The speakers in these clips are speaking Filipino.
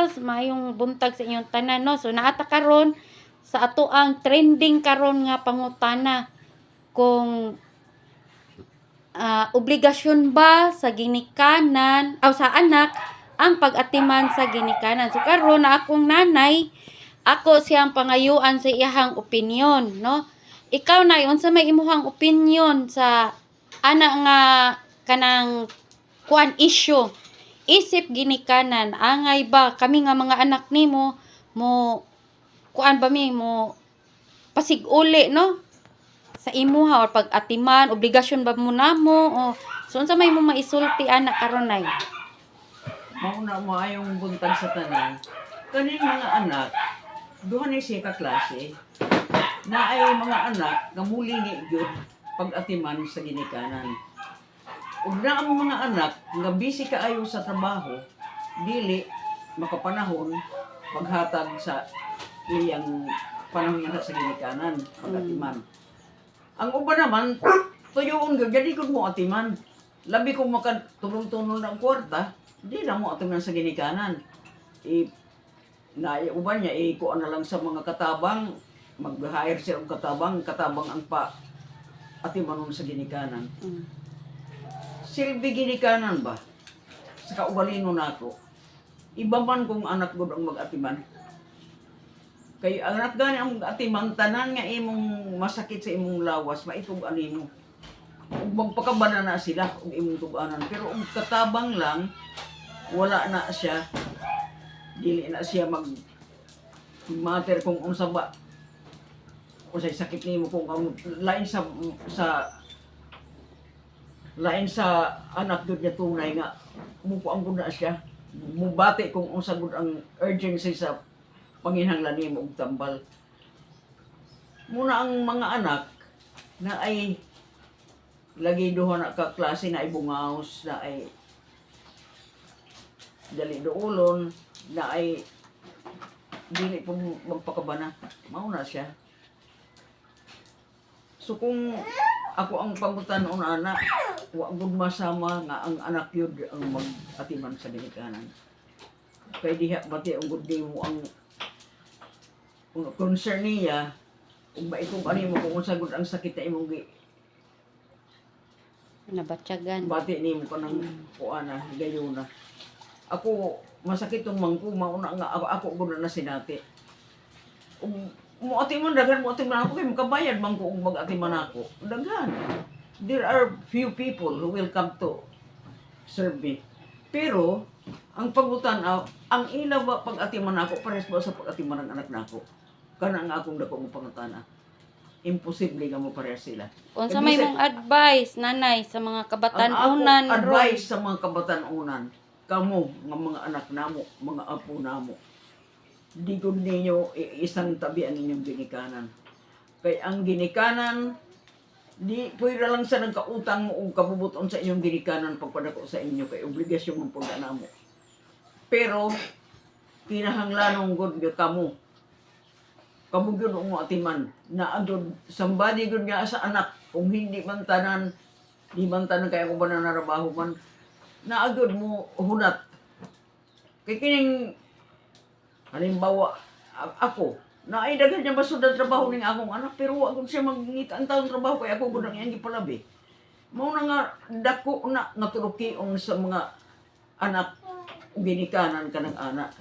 girls, maayong buntag sa inyong tanan, no? So naata karon sa ato ang trending karon nga pangutana kung obligasyon ba sa ginikanan o sa anak ang pag-atiman sa ginikanan. So karon na akong nanay, ako siyang pangayuan sa iyahang opinyon, no? Ikaw nay, unsa may imuhang opinyon sa ana nga kanang kuan issue? Isip ginikanan, angay ba kami nga mga anak nimo mo kuan ba mi mo pasiguli, no? Sa imuha or pag-atiman, obligasyon ba mo namo o so unsa may mo maisulti anak karon nay? Mauna mo ayong buntag sa tanan. Kaning mga anak, duha ni siya ka klase na ay mga anak nga mulingi gyud pag-atiman sa ginikanan. Ug na ang mga anak nga busy kaayo sa trabaho, dili makapanahon paghatag sa iyang panahon nga sa ginikanan, pag-atiman. Ang uban naman, tuyoon gyud jadi kun mo atiman. Labi kung makatulong-tulong ng kwarta, di na mo atiman sa ginikanan. Uban niya, kuan na lang sa mga katabang, mag-hire siya og katabang ang pa atiman sa ginikanan. Silbi ginikanan ba? Sa kaubalino nako. Iba man kung anak gud ang mag-atiman. Kay ang anak gani ang atiman tanan nga imong masakit sa imong lawas, maitug-an nimo. Ug magpakabana na sila ug imong tug-anan. Pero ug katabang lang, wala na siya. Dili na siya matter kung unsa ba unsay sakit nimo kung lain sa anak gud niya tunay nga mukuan gud na siya. Mubati kung unsa gud ang urgency sa panginhanglan nimo og tambal. Muna ang mga anak na ay lagi duha na ka klase na ay bungaos, na ay dali doolon, na ay dili po magpakabana. Mauna siya. So kung ako ang pangutanon ana, wa gud masama nga ang anak yun ang mag-atiman sa ginikanan. Kay diha bati ang gud mo ang concern niya kung ba itong ano mo kung unsa gud ang sakit na imong Nabatyagan. bati nimo kanang kuana gayuna. Ako masakit tong mangko mauna nga ako gud na sinati. Mo atiman daghan mo atiman ako kay makabayad mangko og mag-atiman ako. Daghan. There are few people who will come to serve me. Pero ang pangutan-aw, ang ila ba pag-atiman ako pares ba sa pag-atiman ng anak nako? Kana ang akong dako mo pangutana. Imposible nga mo pares sila. Unsa may mong advice nanay sa mga kabatan-unan? Ang advice sa mga kabatan-unan, kamo nga mga anak namo, mga apo namo, di gud ninyo isang tabian ninyong ginikanan. Kay ang ginikanan, di pwede lang sa nagkautang mo o kabubuton sa inyong ginikanan pagpadako sa inyo kay obligasyon mong pagda namo. Pero kinahanglanong gud kamo gyud mo atiman na agud somebody gud nga sa anak kung hindi man tanan kay ako ba na narabaho man na agud mo hunat kay kining halimbawa ako na ay daghan niya basud ang trabaho ning akong anak pero wa gud siya magngita ang taong trabaho kay ako gud ang iyang gipalabi mao na nga dako na nga turukion sa mga anak ginikanan kanang anak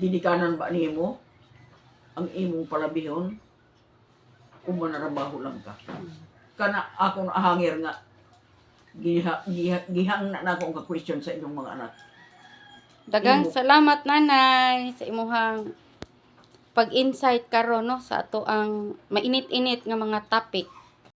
ginikanan ba nimo ang imong palabihon kung manarabaho lang ka. Kana akong ahangir nga gihang na ako ang question sa inyong mga anak. Dagang salamat nanay sa imuhang pag-insight karon no sa ato ang mainit-init nga mga topic.